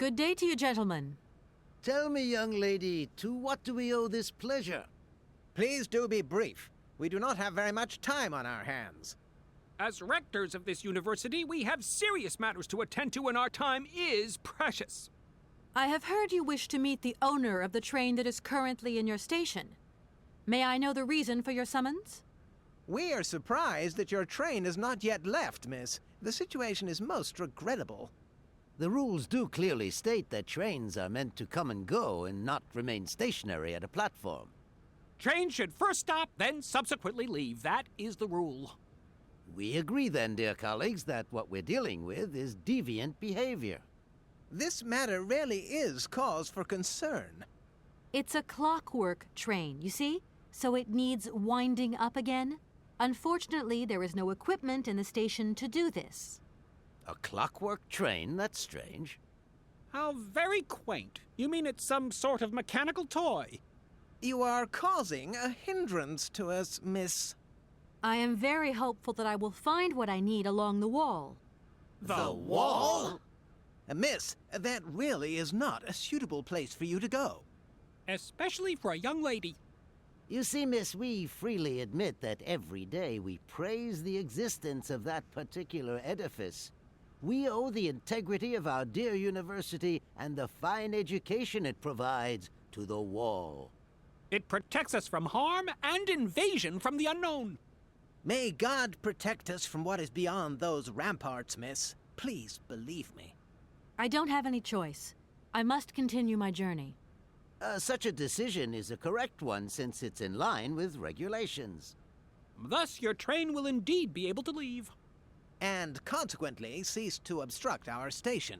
Good day to you, gentlemen. Tell me, young lady, to what do we owe this pleasure? Please do be brief. We do not have very much time on our hands. As rectors of this university, we have serious matters to attend to, and our time is precious. I have heard you wish to meet the owner of the train that is currently in your station. May I know the reason for your summons? We are surprised that your train has not yet left, miss. The situation is most regrettable. The rules do clearly state that trains are meant to come and go and not remain stationary at a platform. Trains should first stop, then subsequently leave. That is the rule. We agree then, dear colleagues, that what we're dealing with is deviant behavior. This matter really is cause for concern. It's a clockwork train, you see? So it needs winding up again. Unfortunately, there is no equipment in the station to do this. A clockwork train? That's strange. How very quaint. You mean it's some sort of mechanical toy? You are causing a hindrance to us, miss. I am very hopeful that I will find what I need along the wall. The wall? Miss, that really is not a suitable place for you to go. Especially for a young lady. You see, miss, we freely admit that every day we praise the existence of that particular edifice. We owe the integrity of our dear university and the fine education it provides to the wall. It protects us from harm and invasion from the unknown. May God protect us from what is beyond those ramparts, miss. Please believe me. I don't have any choice. I must continue my journey. Such a decision is a correct one since it's in line with regulations. Thus, your train will indeed be able to leave. And consequently cease to obstruct our station.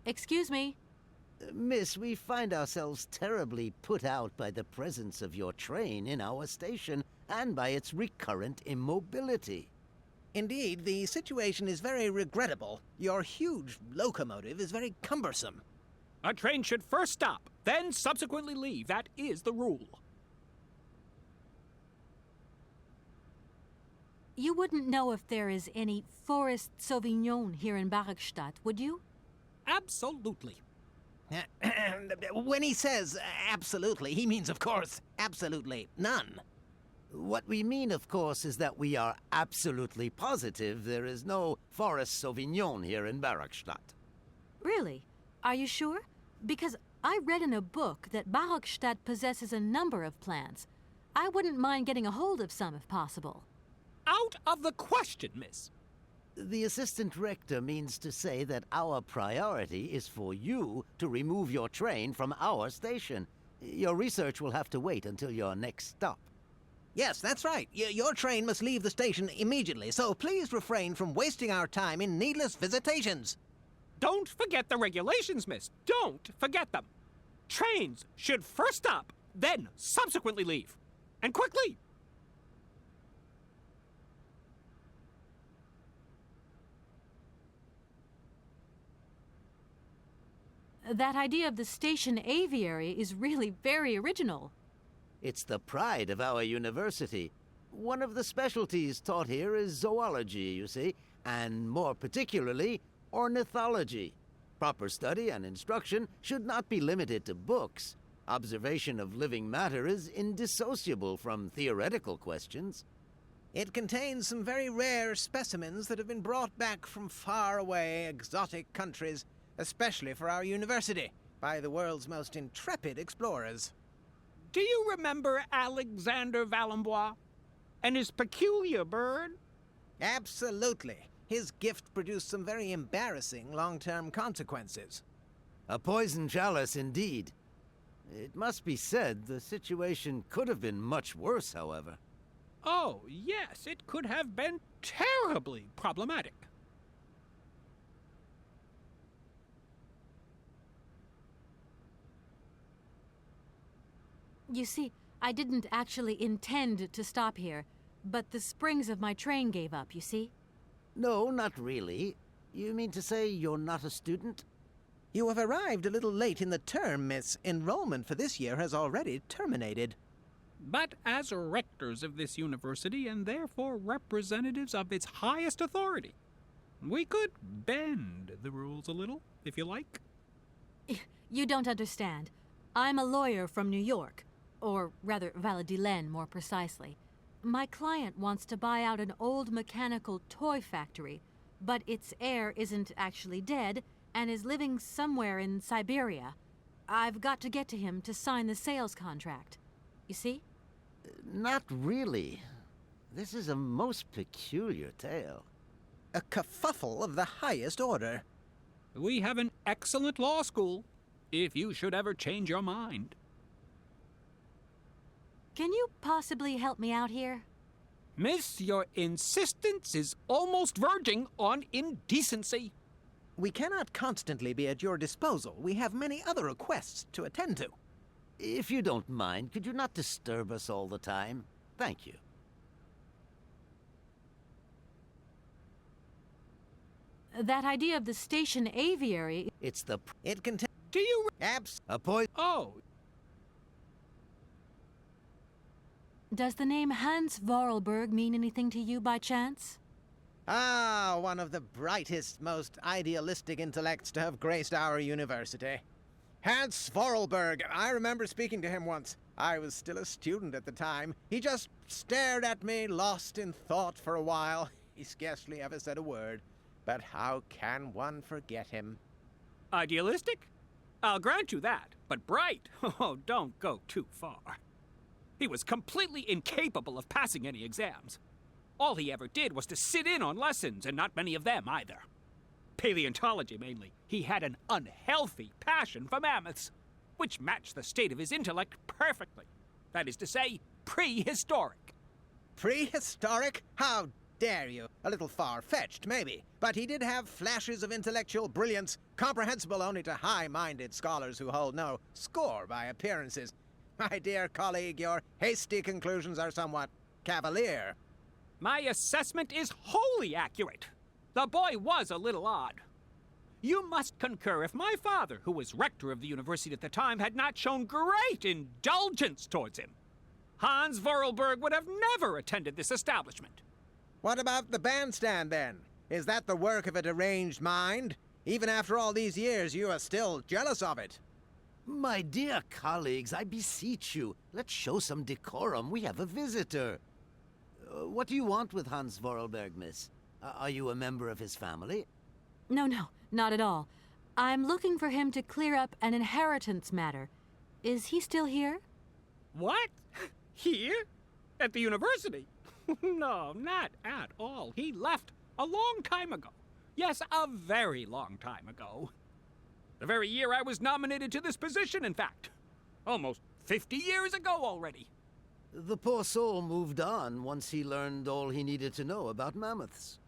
Excuse me. Miss, we find ourselves terribly put out by the presence of your train in our station and by its recurrent immobility. Indeed, the situation is very regrettable. Your huge locomotive is very cumbersome. A train should first stop, then subsequently leave. That is the rule. You wouldn't know if there is any Forest Sauvignon here in Barrackstadt, would you? Absolutely. When he says absolutely, he means, of course, absolutely none. What we mean, of course, is that we are absolutely positive there is no Forest Sauvignon here in Barrackstadt. Really? Are you sure? Because I read in a book that Barrackstadt possesses a number of plants. I wouldn't mind getting a hold of some if possible. Out of the question, miss. The assistant rector means to say that our priority is for you to remove your train from our station. Your research will have to wait until your next stop. Yes, that's right. Your train must leave the station immediately, so please refrain from wasting our time in needless visitations. Don't forget the regulations, miss. Don't forget them. Trains should first stop, then subsequently leave. And quickly! That idea of the station aviary is really very original. It's the pride of our university. One of the specialties taught here is zoology, you see, and more particularly, ornithology. Proper study and instruction should not be limited to books. Observation of living matter is indissociable from theoretical questions. It contains some very rare specimens that have been brought back from far-away, exotic countries, especially for our university, by the world's most intrepid explorers. Do you remember Alexander Valenbois and his peculiar bird? Absolutely. His gift produced some very embarrassing long-term consequences. A poison chalice indeed. It must be said the situation could have been much worse, however. Oh, yes, it could have been terribly problematic. You see, I didn't actually intend to stop here, but the springs of my train gave up, you see? No, not really. You mean to say you're not a student? You have arrived a little late in the term, miss. Enrollment for this year has already terminated. But as rectors of this university and therefore representatives of its highest authority, we could bend the rules a little, if you like. You don't understand. I'm a lawyer from New York, or rather Valladolid more precisely. My client wants to buy out an old mechanical toy factory, but its heir isn't actually dead and is living somewhere in Syberia. I've got to get to him to sign the sales contract. You see? Not really. This is a most peculiar tale. A kerfuffle of the highest order. We have an excellent law school, if you should ever change your mind. Can you possibly help me out here? Miss, your insistence is almost verging on indecency. We cannot constantly be at your disposal. We have many other requests to attend to. If you don't mind, could you not disturb us all the time? Thank you. That idea of the station aviary... It's the... It contains... Do you... A point... Oh, Does the name Hans Vorarlberg mean anything to you by chance? Ah, one of the brightest, most idealistic intellects to have graced our university. Hans Vorarlberg. I remember speaking to him once. I was still a student at the time. He just stared at me, lost in thought for a while. He scarcely ever said a word. But how can one forget him? idealistic? I'll grant you that. But bright? Oh, don't go too far. He was completely incapable of passing any exams. All he ever did was to sit in on lessons, and not many of them either. Paleontology, mainly. He had an unhealthy passion for mammoths, which matched the state of his intellect perfectly. That is to say, prehistoric. Prehistoric? How dare you? A little far-fetched, maybe. But he did have flashes of intellectual brilliance, comprehensible only to high-minded scholars who hold no score by appearances. My dear colleague, your hasty conclusions are somewhat cavalier. My assessment is wholly accurate. The boy was a little odd. You must concur if my father, who was rector of the university at the time, had not shown great indulgence towards him. Hans Vorarlberg would have never attended this establishment. What about the bandstand, then? Is that the work of a deranged mind? Even after all these years, you are still jealous of it. My dear colleagues, I beseech you, let's show some decorum. We have a visitor. What do you want with Hans Vorarlberg, miss? Are you a member of his family? No, not at all. I'm looking for him to clear up an inheritance matter. Is he still here? What? Here? At the university? No, not at all. He left a long time ago. Yes, a very long time ago. The very year I was nominated to this position, in fact. Almost 50 years ago already. The poor soul moved on once he learned all he needed to know about mammoths.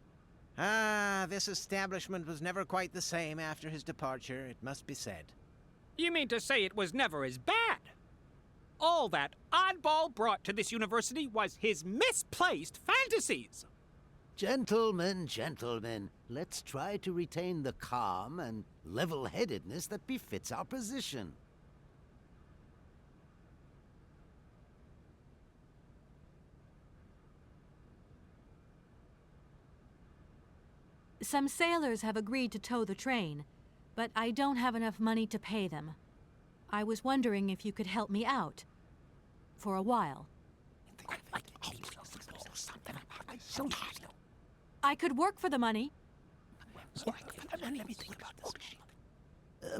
Ah, this establishment was never quite the same after his departure, it must be said. You mean to say it was never as bad? All that oddball brought to this university was his misplaced fantasies. Gentlemen, let's try to retain the calm and level-headedness that befits our position. Some sailors have agreed to tow the train, but I don't have enough money to pay them. I was wondering if you could help me out. For a while. I could work for the money.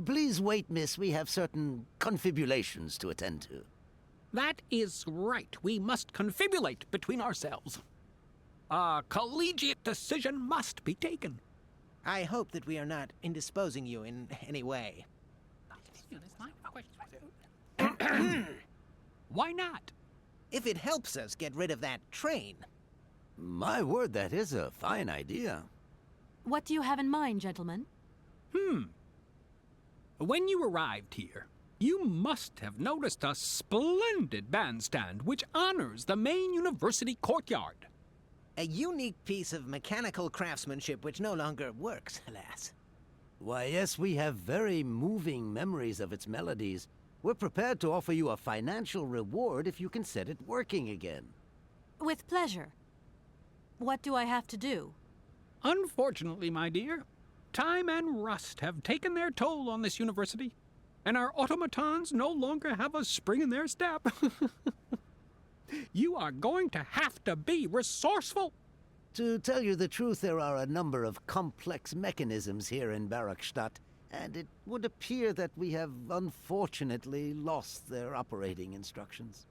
Please wait, miss. We have certain confibulations to attend to. That is right. We must confibulate between ourselves. A collegiate decision must be taken. I hope that we are not indisposing you in any way. Why not? If it helps us get rid of that train. My word, that is a fine idea. What do you have in mind, gentlemen? When you arrived here, you must have noticed a splendid bandstand which honors the main university courtyard. A unique piece of mechanical craftsmanship which no longer works, alas. Why, yes, we have very moving memories of its melodies. We're prepared to offer you a financial reward if you can set it working again. With pleasure. What do I have to do? Unfortunately, my dear, time and rust have taken their toll on this university, and our automatons no longer have a spring in their step. You are going to have to be resourceful. To tell you the truth, there are a number of complex mechanisms here in Barakstadt, and it would appear that we have unfortunately lost their operating instructions.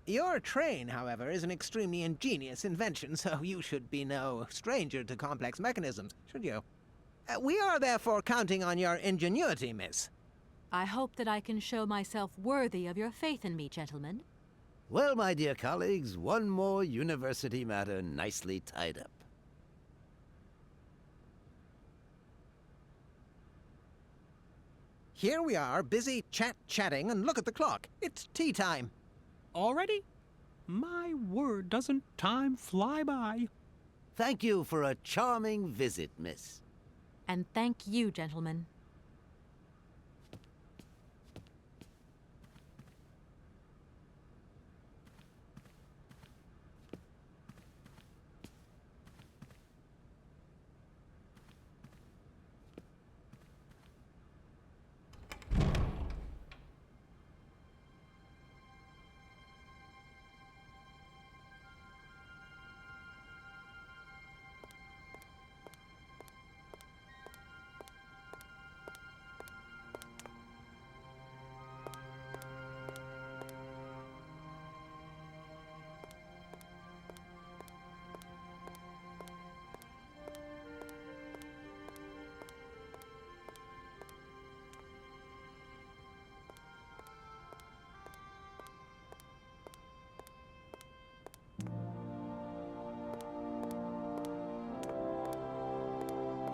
Your train, however, is an extremely ingenious invention, so you should be no stranger to complex mechanisms, should you? We are therefore counting on your ingenuity, miss. I hope that I can show myself worthy of your faith in me, gentlemen. Well, my dear colleagues, one more university matter nicely tied up. Here we are, busy chatting, and look at the clock. It's tea time. Already? My word, doesn't time fly by? Thank you for a charming visit, miss. And thank you, gentlemen.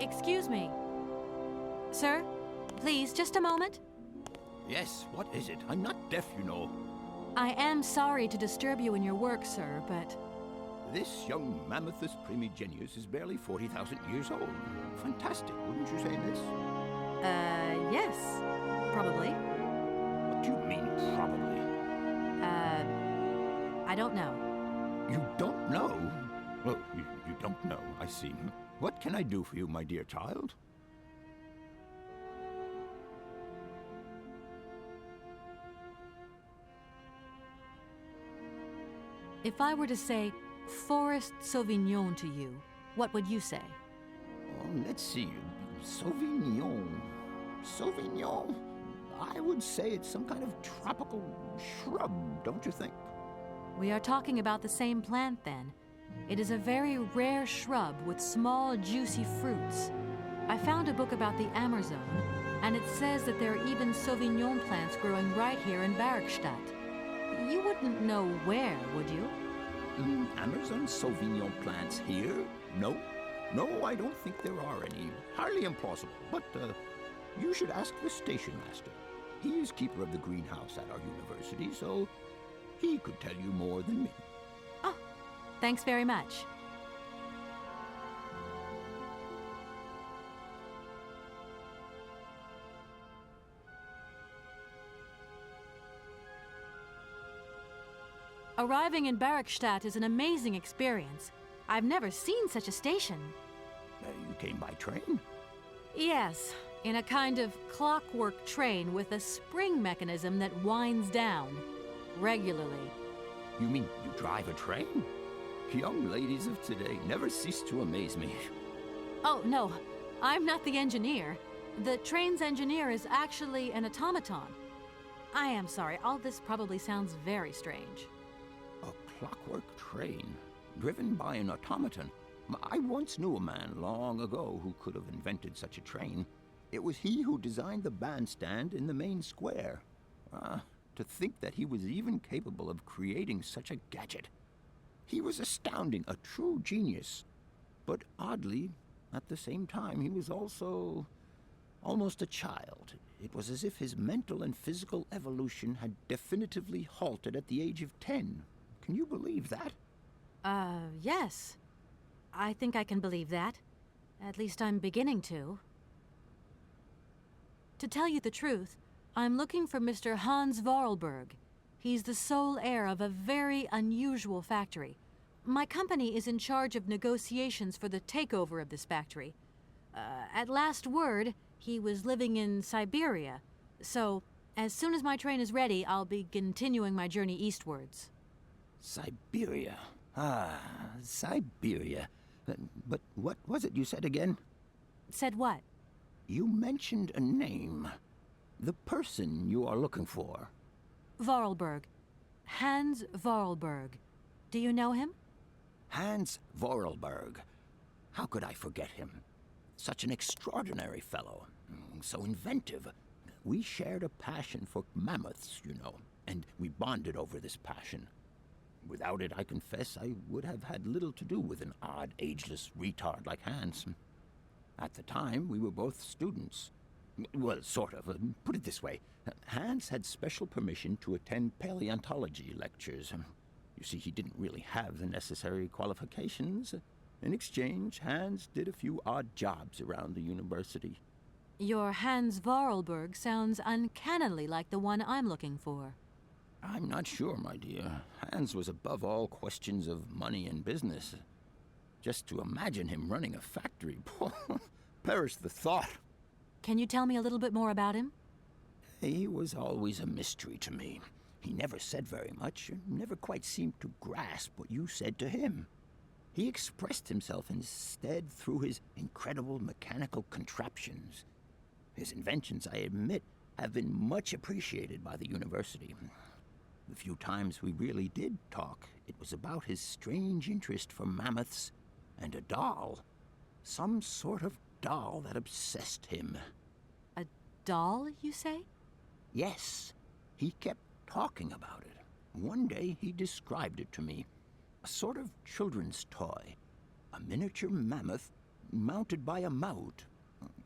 Excuse me. Sir, please, just a moment. Yes, what is it? I'm not deaf, you know. I am sorry to disturb you in your work, sir, but... This young mammothus primigenius is barely 40,000 years old. Fantastic, wouldn't you say, miss? Yes. Probably. What do you mean, probably? I don't know. You don't know? Well, you don't know, I see. What can I do for you, my dear child? If I were to say Forest Sauvignon to you, what would you say? Oh, let's see. Sauvignon. Sauvignon? I would say it's some kind of tropical shrub, don't you think? We are talking about the same plant, then. It is a very rare shrub with small, juicy fruits. I found a book about the Amazon, and it says that there are even Sauvignon plants growing right here in Barakstadt. You wouldn't know where, would you? Amazon Sauvignon plants here? No. No, I don't think there are any. Highly implausible. But you should ask the station master. He is keeper of the greenhouse at our university, so he could tell you more than me. Oh, thanks very much. Arriving in Barakstadt is an amazing experience. I've never seen such a station. You came by train? Yes, in a kind of clockwork train with a spring mechanism that winds down regularly. You mean you drive a train? Young ladies of today never cease to amaze me. Oh, no, I'm not the engineer. The train's engineer is actually an automaton. I am sorry, all this probably sounds very strange. A clockwork train, driven by an automaton. I once knew a man long ago who could have invented such a train. It was he who designed the bandstand in the main square. To think that he was even capable of creating such a gadget. He was astounding, a true genius. But oddly, at the same time, he was also almost a child. It was as if his mental and physical evolution had definitively halted at the age of 10. Can you believe that? Yes. I think I can believe that. At least I'm beginning to. To tell you the truth, I'm looking for Mr. Hans Vorarlberg. He's the sole heir of a very unusual factory. My company is in charge of negotiations for the takeover of this factory. At last word, he was living in Syberia, so as soon as my train is ready, I'll be continuing my journey eastwards. Syberia. Ah, Syberia. But what was it you said again? Said what? You mentioned a name. The person you are looking for. Vorarlberg. Hans Vorarlberg. Do you know him? Hans Vorarlberg. How could I forget him? Such an extraordinary fellow. So inventive. We shared a passion for mammoths, you know, and we bonded over this passion. Without it, I confess, I would have had little to do with an odd, ageless retard like Hans. At the time, we were both students. Well, sort of. Put it this way. Hans had special permission to attend paleontology lectures. You see, he didn't really have the necessary qualifications. In exchange, Hans did a few odd jobs around the university. Your Hans Vorarlberg sounds uncannily like the one I'm looking for. I'm not sure, my dear. Hans was above all questions of money and business. Just to imagine him running a factory, perish the thought. Can you tell me a little bit more about him? He was always a mystery to me. He never said very much, and never quite seemed to grasp what you said to him. He expressed himself instead through his incredible mechanical contraptions. His inventions, I admit, have been much appreciated by the university. The few times we really did talk, it was about his strange interest for mammoths and a doll. Some sort of doll that obsessed him. A doll, you say? Yes, he kept talking about it. One day he described it to me. A sort of children's toy. A miniature mammoth mounted by a mount.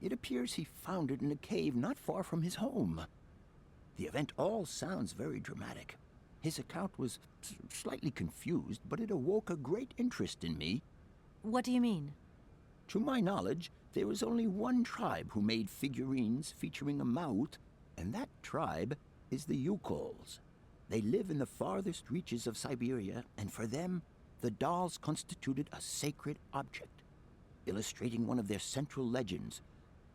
It appears he found it in a cave not far from his home. The event all sounds very dramatic. His account was slightly confused, but it awoke a great interest in me. What do you mean? To my knowledge, there was only one tribe who made figurines featuring a mouth, and that tribe is the Yukols. They live in the farthest reaches of Syberia, and for them, the dolls constituted a sacred object, illustrating one of their central legends.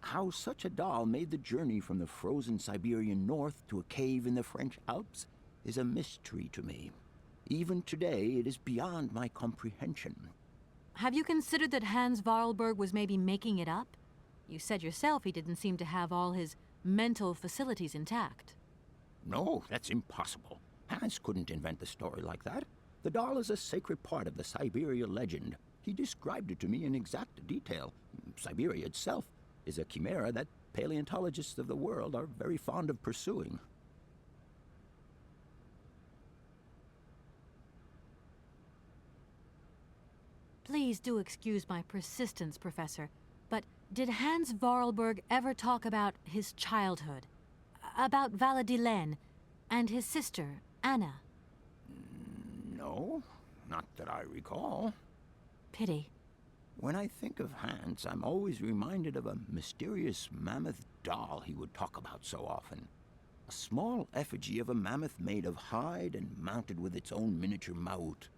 How such a doll made the journey from the frozen Siberian north to a cave in the French Alps is a mystery to me. Even today, it is beyond my comprehension. Have you considered that Hans Vorarlberg was maybe making it up? You said yourself he didn't seem to have all his mental facilities intact. No, that's impossible. Hans couldn't invent a story like that. The doll is a sacred part of the Syberia legend. He described it to me in exact detail. Syberia itself is a chimera that paleontologists of the world are very fond of pursuing. Please do excuse my persistence, Professor, but did Hans Vorarlberg ever talk about his childhood? About Valadilen and his sister, Anna? No, not that I recall. Pity. When I think of Hans, I'm always reminded of a mysterious mammoth doll he would talk about so often. A small effigy of a mammoth made of hide and mounted with its own miniature mouth.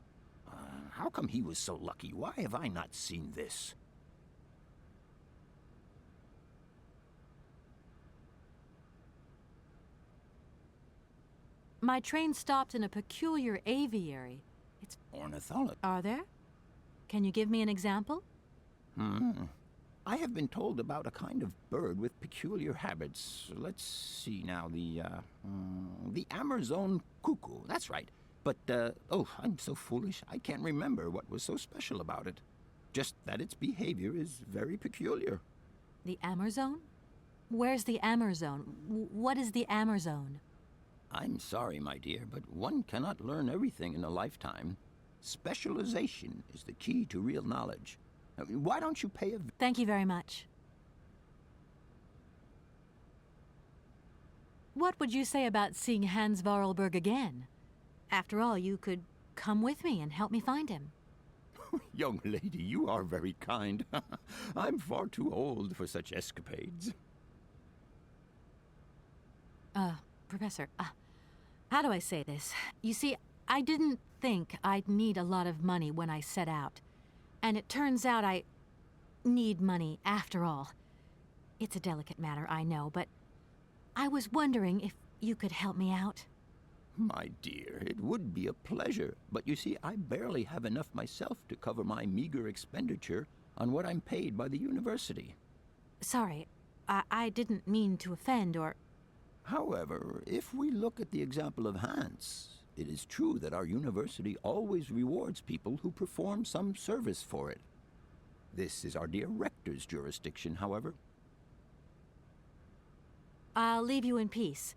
How come he was so lucky? Why have I not seen this? My train stopped in a peculiar aviary. It's... Ornithology. Are there? Can you give me an example? I have been told about a kind of bird with peculiar habits. Let's see now, the Amazon cuckoo. That's right. But, I'm so foolish. I can't remember what was so special about it. Just that its behavior is very peculiar. The Amazon? Where's the Amazon? What is the Amazon? I'm sorry, my dear, but one cannot learn everything in a lifetime. Specialization is the key to real knowledge. Why don't you pay a... Thank you very much. What would you say about seeing Hans Vorarlberg again? After all, you could come with me and help me find him. Young lady, you are very kind. I'm far too old for such escapades. Professor, how do I say this? You see, I didn't think I'd need a lot of money when I set out. And it turns out I need money after all. It's a delicate matter, I know, but I was wondering if you could help me out. My dear, it would be a pleasure, but you see, I barely have enough myself to cover my meager expenditure on what I'm paid by the university. Sorry, I didn't mean to offend or... However, if we look at the example of Hans, it is true that our university always rewards people who perform some service for it. This is our dear rector's jurisdiction, however. I'll leave you in peace.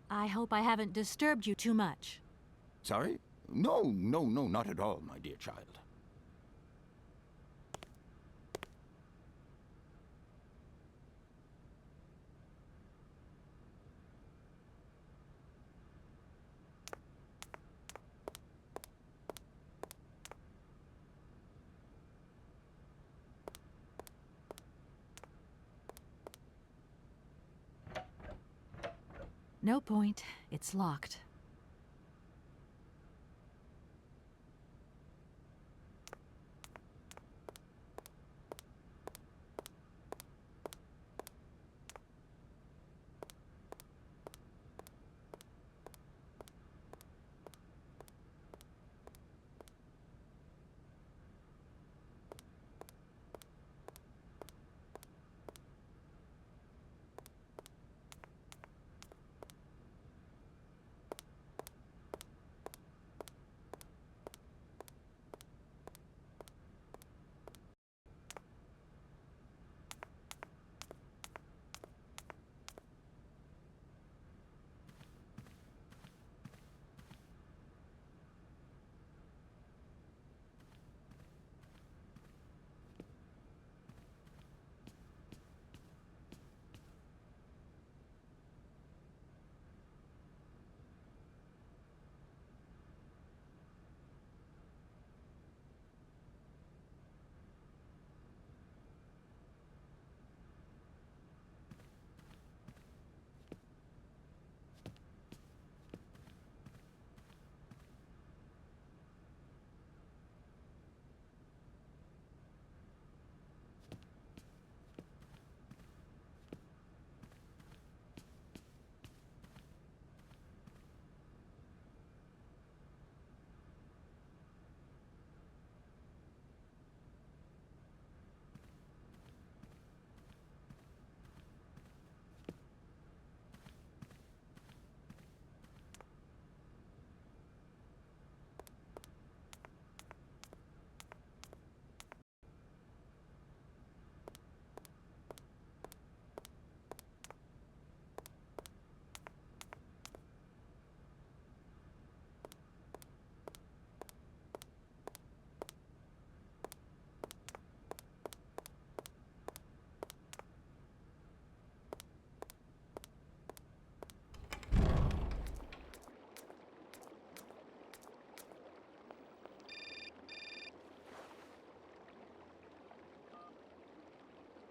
I hope I haven't disturbed you too much. Sorry? No, not at all, my dear child. No point. It's locked.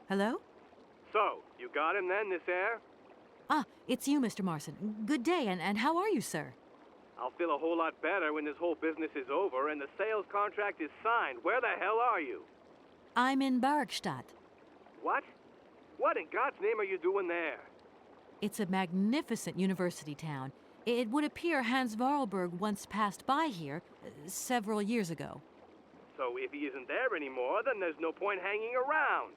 Hello? So, you got him then, this air? It's you, Mr. Marson. Good day, and how are you, sir? I'll feel a whole lot better when this whole business is over and the sales contract is signed. Where the hell are you? I'm in Barkstadt. What? What in God's name are you doing there? It's a magnificent university town. It would appear Hans Vorarlberg once passed by here several years ago. So if he isn't there anymore, then there's no point hanging around.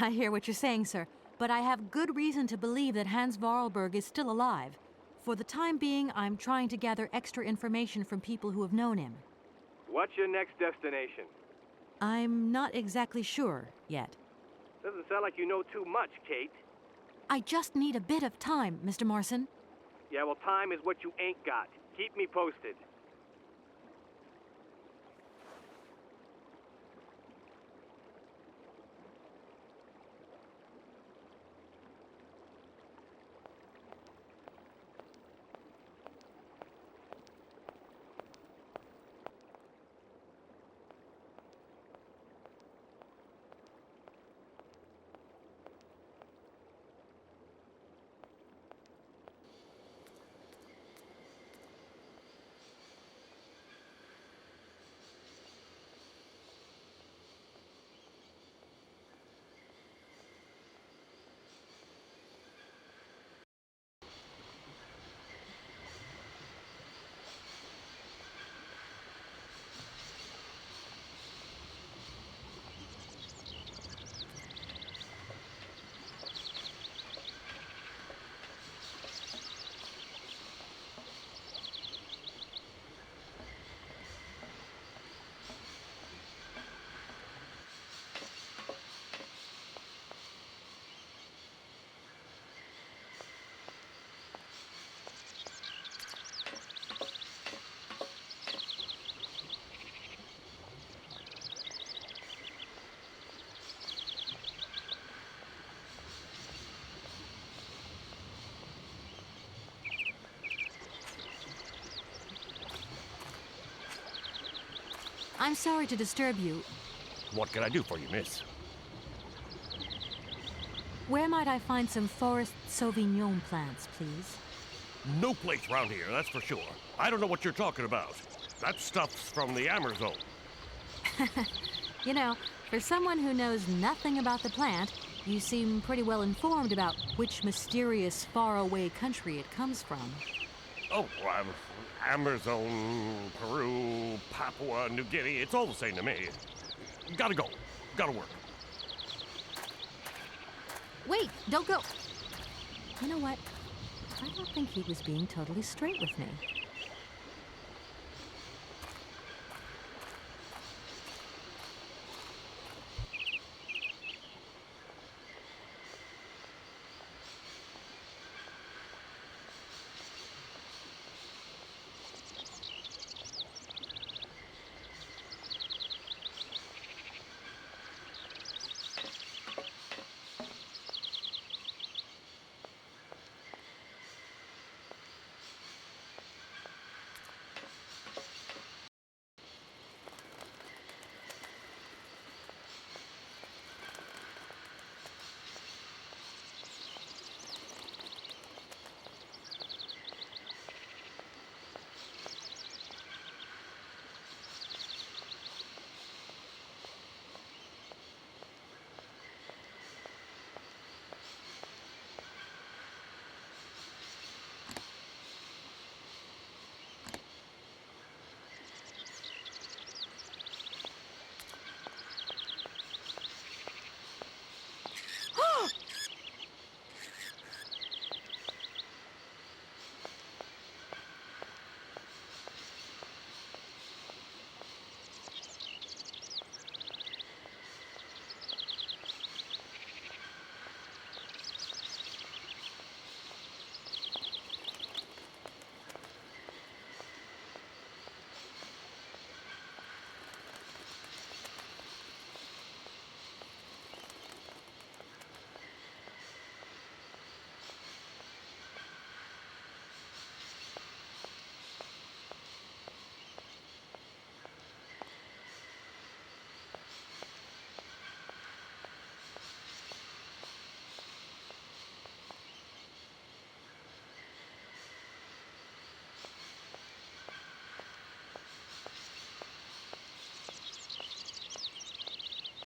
I hear what you're saying, sir, but I have good reason to believe that Hans Vorarlberg is still alive. For the time being, I'm trying to gather extra information from people who have known him. What's your next destination? I'm not exactly sure yet. Doesn't sound like you know too much, Kate. I just need a bit of time, Mr. Marson. Yeah, well, time is what you ain't got. Keep me posted. I'm sorry to disturb you. What can I do for you, miss? Where might I find some forest Sauvignon plants, please? No place around here, that's for sure. I don't know what you're talking about. That stuff's from the Amazon. You know, for someone who knows nothing about the plant, you seem pretty well informed about which mysterious faraway country it comes from. Oh, Amazon, Peru, Papua New Guinea, it's all the same to me. Gotta go. Gotta work. Wait, don't go. You know what? I don't think he was being totally straight with me.